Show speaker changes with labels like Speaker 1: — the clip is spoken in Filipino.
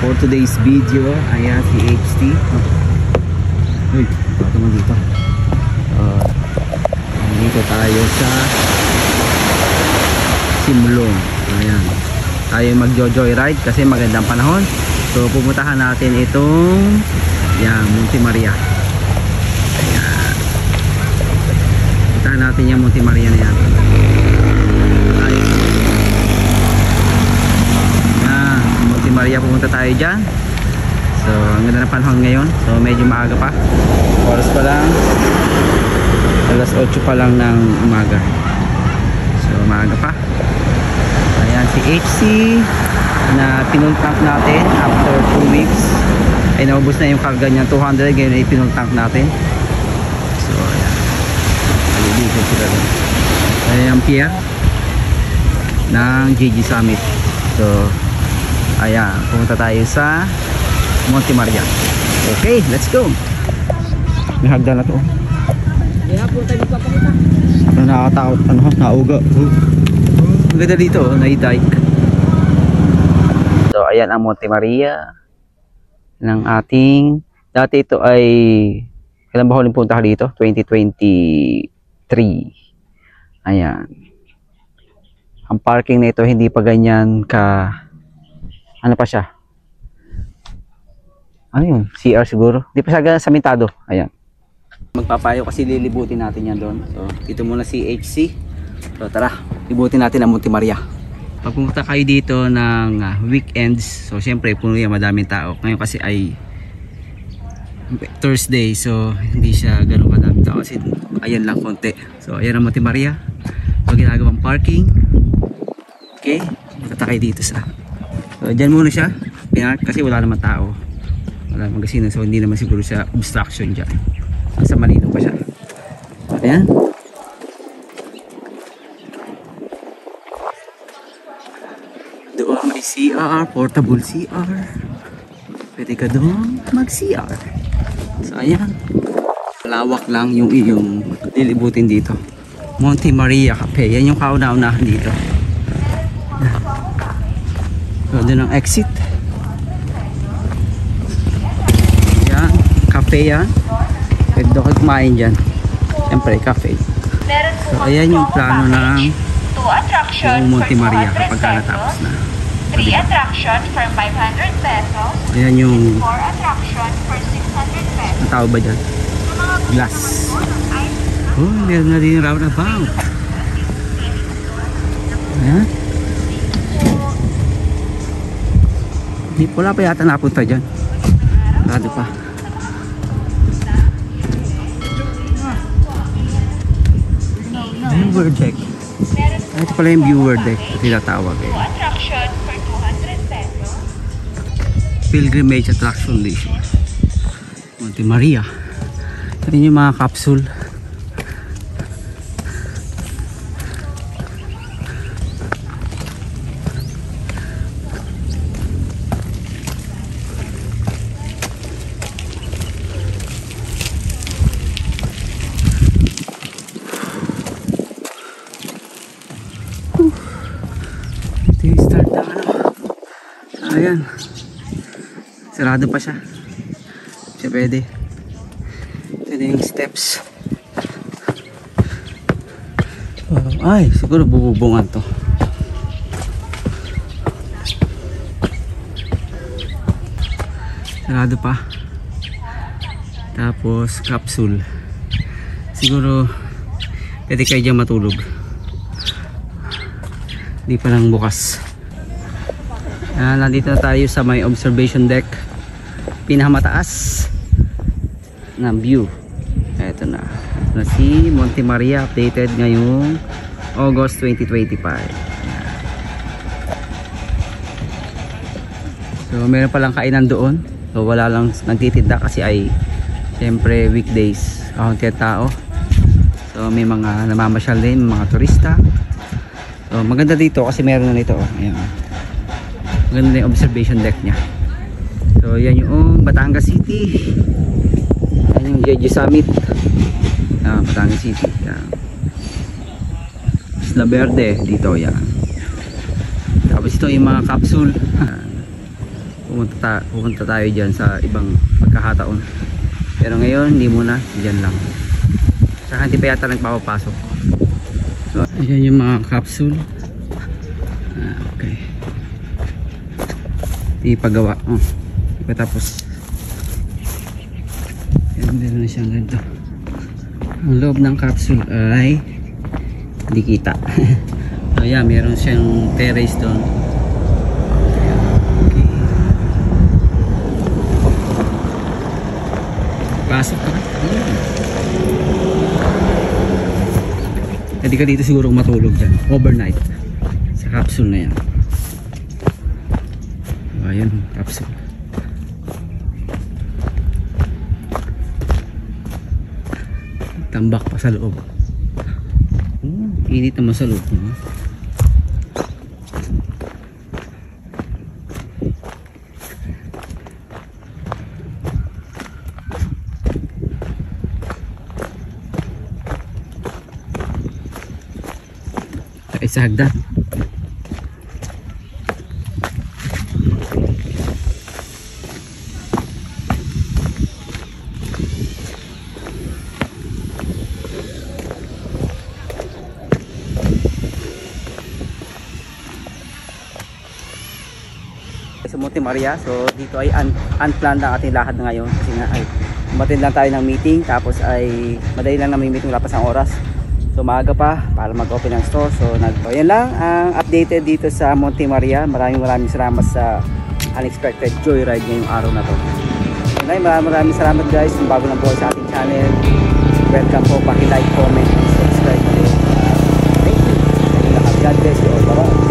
Speaker 1: for today's video. Ayan si HT. Uy, ito naman dito. Dito tayo sa Simulong. Ayan, tayo mag-joyride kasi magandang panahon. So pupuntahan natin itong Monte Maria. Ayan, puntahan natin yung Monte Maria na yan. Ayan, Monte Maria, pupunta tayo dyan. So ang ganda ng panahon ngayon. So medyo maaga pa. Oras pa lang alas 8 pa lang ng umaga. So maaga pa. Ayan si HC na pinuntank natin after 2 weeks. Ay naubos na yung karga niya 200. Ngayon ay pinuntank natin. So ayan, alilisan sila doon. Ayan ang pier ng GG Summit. So ayan, pumunta tayo sa Monte Maria. Okay, let's go. May hagdan na to. Nakakatakot, nauga. Ang ganda dito, naidike. So ayan ang Monte Maria ng ating, dati ito ay, kailan ba huling punta dito? 2023. Ayan, ang parking na ito hindi pa ganyan ka, ano pa siya, ano yun, CR siguro, hindi pa siya ganyan samentado. Ayan, magpapayo kasi lilibutin natin yan doon. So dito muna si HC. So tara, libutin natin ang Monte Maria. Pag pumunta kayo dito ng weekends, so syempre puno yan, madaming tao. Ngayon kasi ay Thursday, so hindi siya gano'ng kadaming tao kasi ayan lang konti. So ayan ang Monte Maria, so ginagawang parking. Okay, punta kayo dito sa, so dyan muna siya pinark kasi wala naman tao, wala naman gasina, so hindi naman siguro siya obstruction dyan. Nasa malino pa siya. Ayan. Doon may CR, portable CR. Pwede ka doon mag-CR. So ayan, lawak lang yung iyong lilibutin dito. Monte Maria Cafe, yan yung kauna-unahan dito. So doon ang exit. Ayan, cafe yan. Pwede ako kumain dyan. Siyempre, cafe. So ayan yung plano ng Monte Maria kapag natapos na.
Speaker 2: 3 attraction for 500 pesos.
Speaker 1: Ayan yung
Speaker 2: 4 attraction for 600 pesos.
Speaker 1: ang tao ba dyan? Glass. Oh, meron na din roundabout. Ayan. Hindi, wala pa yata napunta dyan. Rado pa. Viewer deck. Ito pala yung viewer deck na tinatawag eh.
Speaker 2: Attraction for 200 pesos.
Speaker 1: Pilgrimage attraction list. Monte Maria. Ito yung mga capsule. Start na ano. Ayan, sarado pa siya. Siya pwede. Pwede yung steps. Ay, siguro bububungan to. Sarado pa. Tapos capsule. Siguro pwede kayo dyan matulog. Hindi pa lang bukas. Nandito na tayo sa may observation deck, pinakamataas ng view. Ito na si Monte Maria, updated ngayong August 2025. So meron palang kainan doon, so wala lang nagtitinda kasi ay siyempre weekdays, kaunti tao. So may mga namamasyal din, mga turista. So maganda dito kasi meron na nito. Ayan, maganda yung observation deck nya. So yan yung Batangas City. Yan yung GG Summit. Batangas City. Yan. Isla Verde dito yan. Tapos ito yung mga capsule. pupunta tayo dyan sa ibang pagkakataon. Pero ngayon hindi muna, dyan lang. Saka hindi pa yata nagpapapasok. So ayan yung mga capsule. Okay, ipagawa. Tapos meron na siyang ganito. Ang loob ng capsule ay hindi kita. So yeah, meron siyang terrace doon. Okay. Pasok ka na. Pwede ka dito siguro matulog dyan overnight sa capsule na yan. Ayun, capsule. Tambak pa sa loob. Init naman sa loob niya. Sa hagdan. Sa Monte Maria, so dito ay unplanned ang ating lakad na ngayon kasi nga ay umattend lang tayo ng meeting, tapos ay madali lang namin meeting, wala pa sang oras. So maaga pa para mag-open ng store. So yan lang ang updated dito sa Monte Maria. Maraming salamat sa unexpected joyride ngayong araw na to. So, maraming salamat guys kung bago lang po sa ating channel. Welcome po, paki-like, comment, subscribe. Thank you. God bless you all. Bye-bye.